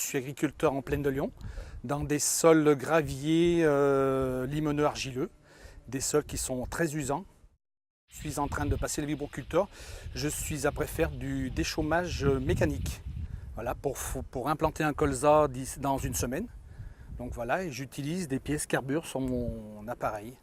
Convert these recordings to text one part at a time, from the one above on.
suis agriculteur en plaine de Lyon, dans des sols graviers limoneux argileux, des sols qui sont très usants. Je suis en train de passer le vibroculteur. Je suis après faire du déchômage mécanique. Voilà, pour implanter un colza dans une semaine. Donc voilà, et j'utilise des pièces carbure sur mon appareil.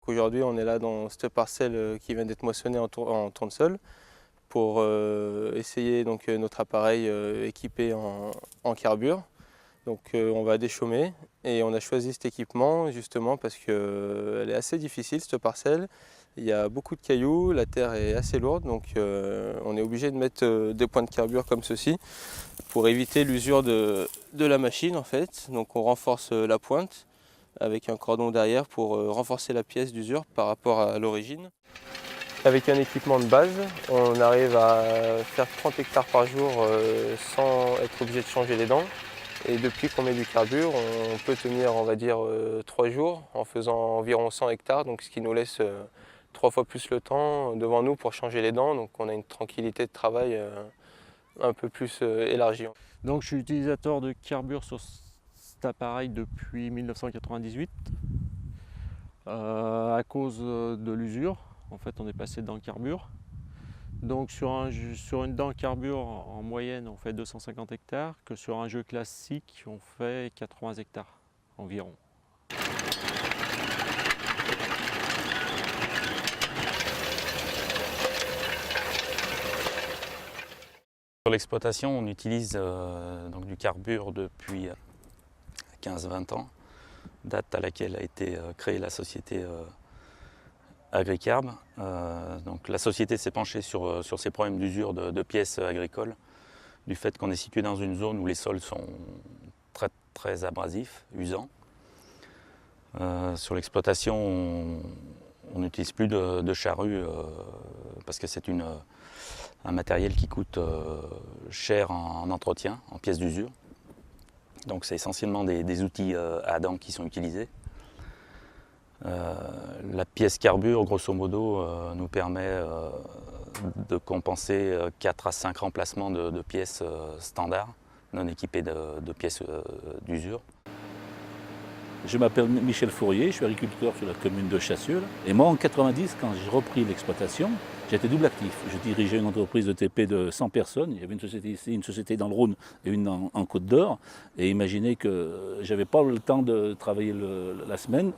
Aujourd'hui, on est là dans cette parcelle qui vient d'être moissonnée en tournesol pour essayer donc, notre appareil équipé en carbure. Donc on va déchaumer et on a choisi cet équipement justement parce qu'elle est assez difficile cette parcelle. Il y a beaucoup de cailloux, la terre est assez lourde, donc on est obligé de mettre des points de carbure comme ceci pour éviter l'usure de la machine en fait. Donc on renforce la pointe avec un cordon derrière pour renforcer la pièce d'usure par rapport à l'origine. Avec un équipement de base, on arrive à faire 30 hectares par jour sans être obligé de changer les dents. Et depuis qu'on met du carbure, on peut tenir, on va dire, 3 jours en faisant environ 100 hectares, donc ce qui nous laisse 3 fois plus le temps devant nous pour changer les dents. Donc on a une tranquillité de travail un peu plus élargie. Donc je suis utilisateur de carbure sur cet appareil depuis 1998 à cause de l'usure. En fait, on est passé dans le carbure. Donc sur une dent carbure, en moyenne, on fait 250 hectares, que sur un jeu classique, on fait 80 hectares environ. Sur l'exploitation, on utilise donc du carbure depuis 15-20 ans, date à laquelle a été créée la société Agricarb. Donc la société s'est penchée sur ces problèmes d'usure de pièces agricoles, du fait qu'on est situé dans une zone où les sols sont très abrasifs, usants. Sur l'exploitation, on n'utilise plus de charrue parce que c'est un matériel qui coûte cher en entretien, en pièces d'usure. Donc c'est essentiellement des outils à dents qui sont utilisés. La pièce carbure, grosso modo, nous permet de compenser 4 à 5 remplacements de pièces standards, non équipées de pièces d'usure. Je m'appelle Michel Fourier, je suis agriculteur sur la commune de Chassieux. Et moi, en 90, quand j'ai repris l'exploitation, j'étais double actif. Je dirigeais une entreprise de TP de 100 personnes. Il y avait une société ici, une société dans le Rhône et une en Côte d'Or. Et imaginez que j'avais pas le temps de travailler la semaine.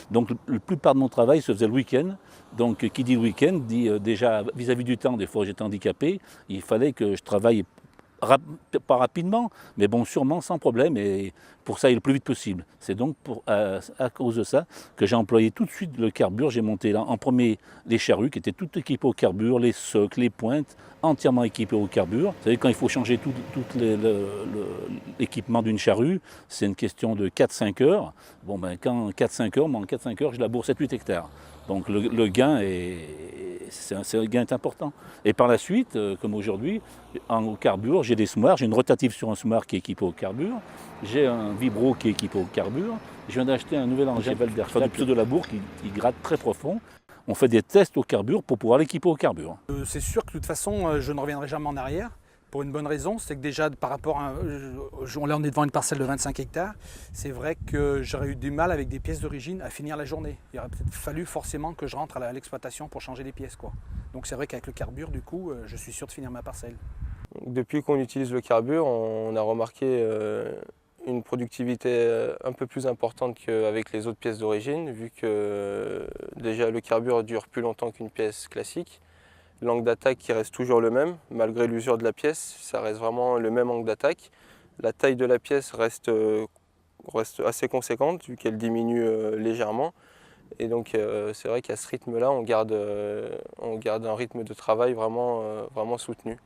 Donc la plupart de mon travail se faisait le week-end. Donc qui dit le week-end dit déjà vis-à-vis du temps, des fois j'étais handicapé. Il fallait que je travaille pas rapidement, mais bon, sûrement sans problème, et pour ça, il le plus vite possible. C'est donc à cause de ça que j'ai employé tout de suite le carbure. J'ai monté là, en premier les charrues qui étaient toutes équipées au carbure, les socles, les pointes, entièrement équipées au carbure. Vous savez, quand il faut changer tout l'équipement d'une charrue, c'est une question de 4-5 heures. Bon, ben, quand 4-5 heures, moi, en 4-5 heures, je laboure 7-8 hectares. Donc le gain c'est un gain important. Et par la suite, comme aujourd'hui, au carbure, j'ai des semoirs, j'ai une rotative sur un semoir qui est équipé au carbure, j'ai un vibro qui est équipé au carbure, je viens d'acheter un nouvel engin Valder, du pseudo-labour qui gratte très profond. On fait des tests au carbure pour pouvoir l'équiper au carbure. C'est sûr que de toute façon, je ne reviendrai jamais en arrière. Pour une bonne raison, c'est que déjà par rapport à... Là on est devant une parcelle de 25 hectares, c'est vrai que j'aurais eu du mal avec des pièces d'origine à finir la journée. Il aurait peut-être fallu forcément que je rentre à l'exploitation pour changer les pièces, quoi. Donc c'est vrai qu'avec le carbure, du coup, je suis sûr de finir ma parcelle. Depuis qu'on utilise le carbure, on a remarqué une productivité un peu plus importante qu'avec les autres pièces d'origine, vu que déjà le carbure dure plus longtemps qu'une pièce classique. L'angle d'attaque qui reste toujours le même, malgré l'usure de la pièce, ça reste vraiment le même angle d'attaque. La taille de la pièce reste assez conséquente, vu qu'elle diminue légèrement. Et donc c'est vrai qu'à ce rythme-là, on garde un rythme de travail vraiment soutenu.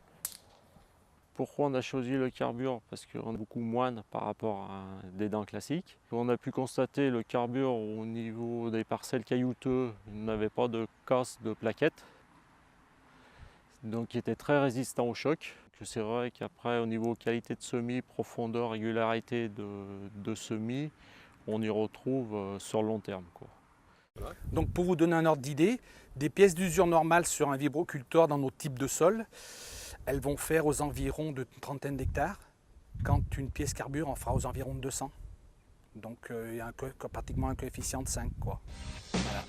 Pourquoi on a choisi le carbure? Parce qu'on est beaucoup moine par rapport à des dents classiques. On a pu constater le carbure au niveau des parcelles caillouteuses, il n'avait pas de casse de plaquettes. Donc il était très résistant au choc. C'est vrai qu'après au niveau qualité de semis, profondeur, régularité de semis, on y retrouve sur le long terme, quoi. Donc pour vous donner un ordre d'idée, des pièces d'usure normales sur un vibroculteur dans nos types de sol, elles vont faire aux environs de une trentaine d'hectares, quand une pièce carbure en fera aux environs de 200. Donc il y a pratiquement un coefficient de 5, quoi. Voilà.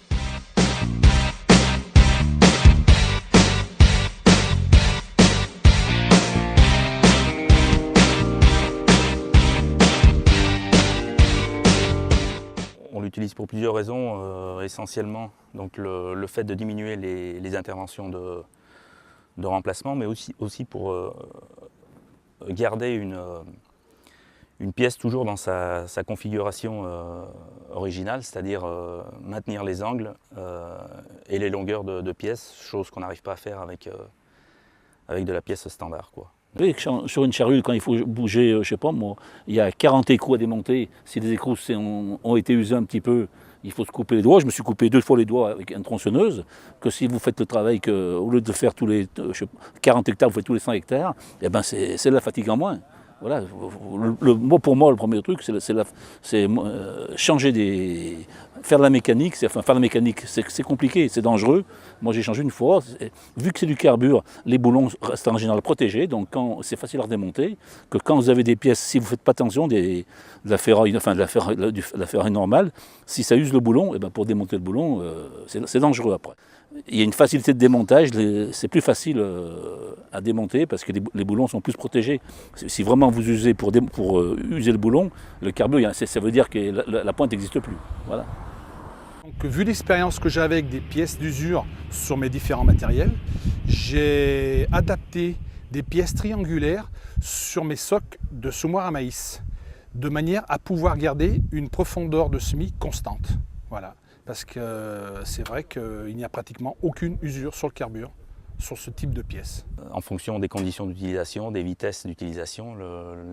On l'utilise pour plusieurs raisons, essentiellement donc le fait de diminuer les interventions de remplacement, mais aussi pour garder une pièce toujours dans sa configuration originale, c'est-à-dire maintenir les angles et les longueurs de pièces, chose qu'on n'arrive pas à faire avec de la pièce standard, quoi. Oui, sur une charrue, quand il faut bouger, je ne sais pas moi, il y a 40 écrous à démonter. Si les écrous ont été usés un petit peu, il faut se couper les doigts. Je me suis coupé 2 fois les doigts avec une tronçonneuse. Que si vous faites le travail, au lieu de faire tous les 40 hectares, vous faites tous les 100 hectares, eh ben c'est de la fatigue en moins. Voilà. Pour moi, le premier truc, c'est changer faire de la mécanique. Faire de la mécanique, c'est compliqué, c'est dangereux. Moi, j'ai changé une fois. Vu que c'est du carbure, les boulons restent en général protégés, donc c'est facile à redémonter. Que quand vous avez des pièces, si vous ne faites pas attention, de la ferraille normale, si ça use le boulon, eh ben pour démonter le boulon, c'est dangereux après. Il y a une facilité de démontage, c'est plus facile à démonter parce que les boulons sont plus protégés. Si vraiment vous usez pour user le boulon, le carbure, ça veut dire que la pointe n'existe plus. Voilà. Donc, vu l'expérience que j'avais avec des pièces d'usure sur mes différents matériels, j'ai adapté des pièces triangulaires sur mes socs de semoir à maïs, de manière à pouvoir garder une profondeur de semis constante. Voilà. Parce que c'est vrai qu'il n'y a pratiquement aucune usure sur le carbure, sur ce type de pièce. En fonction des conditions d'utilisation, des vitesses d'utilisation,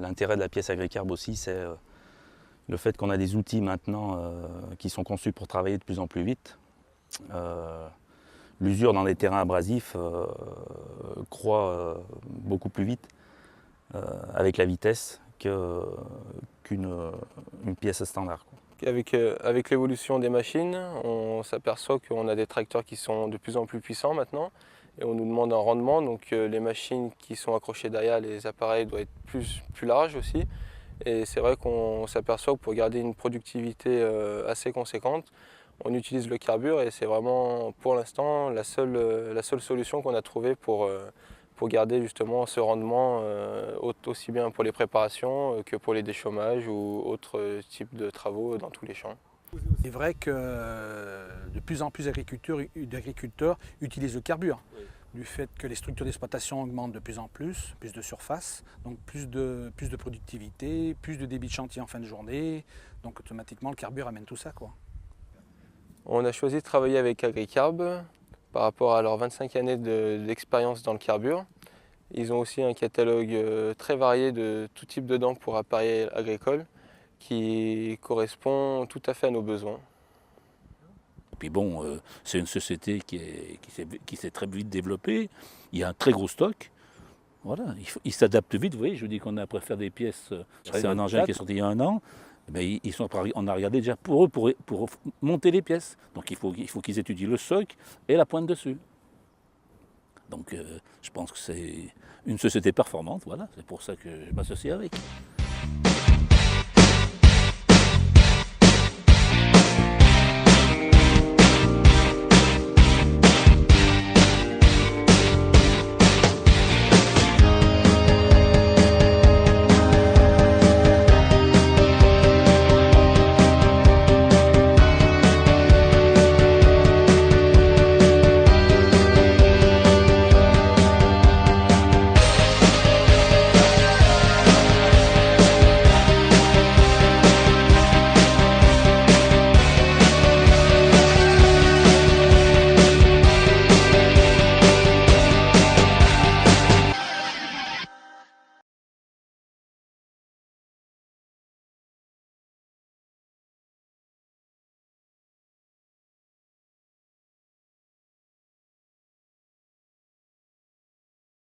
l'intérêt de la pièce AgriCarb aussi, c'est le fait qu'on a des outils maintenant qui sont conçus pour travailler de plus en plus vite. L'usure dans des terrains abrasifs croît beaucoup plus vite avec la vitesse qu'une pièce standard, quoi. Avec l'évolution des machines, on s'aperçoit qu'on a des tracteurs qui sont de plus en plus puissants maintenant et on nous demande un rendement, donc les machines qui sont accrochées derrière les appareils doivent être plus larges aussi. Et c'est vrai qu'on s'aperçoit que pour garder une productivité assez conséquente, on utilise le carbure et c'est vraiment pour l'instant la seule solution qu'on a trouvée pour garder justement ce rendement aussi bien pour les préparations que pour les déchaumages ou autres types de travaux dans tous les champs. C'est vrai que de plus en plus d'agriculteurs utilisent le carbure, du fait que les structures d'exploitation augmentent de plus en plus de surface, donc plus de productivité, plus de débit de chantier en fin de journée, donc automatiquement le carbure amène tout ça, quoi. On a choisi de travailler avec AgriCarb par rapport à leurs 25 années d'expérience dans le carbure. Ils ont aussi un catalogue très varié de tout type de dents pour appareils agricoles qui correspond tout à fait à nos besoins. Et puis bon, c'est une société qui s'est très vite développée. Il y a un très gros stock. Voilà, ils s'adaptent vite. Vous voyez, je vous dis qu'on a préféré des pièces. C'est un engin qui est sorti il y a 1 an. Mais on a regardé déjà pour eux pour monter les pièces. Donc il faut qu'ils étudient le soc et la pointe dessus. Donc je pense que c'est une société performante. Voilà, c'est pour ça que je m'associe avec.